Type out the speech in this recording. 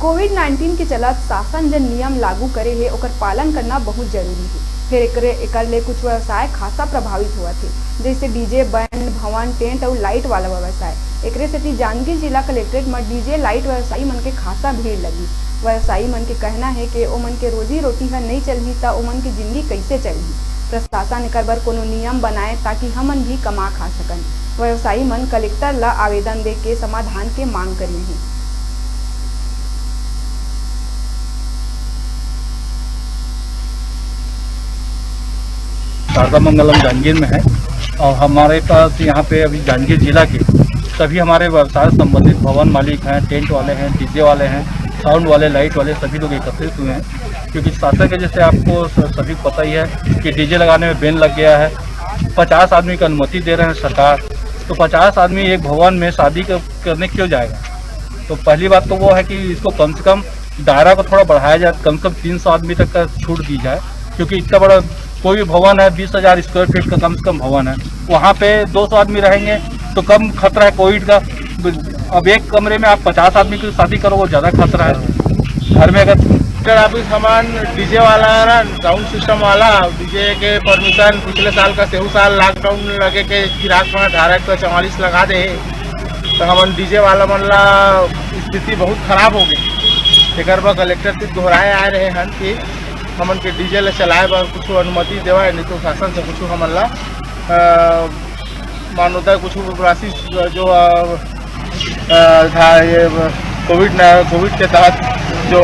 कोविड-19 के चलत शासन जो नियम लागू करे है ओकर पालन करना बहुत जरूरी है। फिर एकर ले कुछ व्यवसाय खासा प्रभावित हुआ थे, जैसे डीजे, बैंड, भवन, टेंट और लाइट वाला व्यवसाय। एकरे सेती जांजगीर जिला कलेक्ट्रेट में डीजे लाइट व्यवसायी मन के खासा भीड़ लगी। व्यवसायी मन के कहना है कि ओमन के रोजी रोटी है नहीं चलही त ओमन की जिंदगी कैसे चलही। प्रशासन एकर बर कोनो नियम बनाए ताकि हमन भी कमा खा सकन। व्यवसायी मन कलेक्टर ला आवेदन दे के समाधान के मांग करी है। शारदा मंगलम जांजगीर में है और हमारे पास यहाँ पे अभी जांजगीर जिला के सभी हमारे व्यवसाय संबंधित भवन मालिक हैं, टेंट वाले हैं, डीजे वाले हैं, साउंड वाले, लाइट वाले सभी लोग एकत्रित हुए हैं। क्योंकि शासन के जैसे आपको सभी को पता ही है कि डीजे लगाने में बैन लग गया है। 50 आदमी की अनुमति दे रहे हैं सरकार, तो 50 आदमी एक भवन में शादी करने क्यों जाएगा। तो पहली बात तो वो है कि इसको कम से कम दायरा को थोड़ा बढ़ाया जाए, कम से कम 300 आदमी तक का छूट दी जाए। क्योंकि इतना बड़ा कोई भी भवन है, 20,000 स्क्वायर फीट का कम से कम भवन है, वहाँ पे 200 आदमी रहेंगे तो कम खतरा है कोविड का। अब एक कमरे में आप 50 आदमी की शादी करो, वो ज़्यादा खतरा है। घर में अगर अभी सामान डीजे वाला है ना, साउंड सिस्टम वाला डीजे के परमिशन पिछले साल का सेहू साल लॉकडाउन लगे के गिराक में 1844 लगा दे, तो हमन डीजे वाला मन ला स्थिति बहुत खराब हो गई। एक बार कलेक्टर से दोहराए आए रहे हैं कि हमन के डीजे ले चलाए बर कुछ अनुमति देवा, नहीं तो शासन से कुछ हमन ला मान्यता कुछ राशि जो था ये कोविड के तहत जो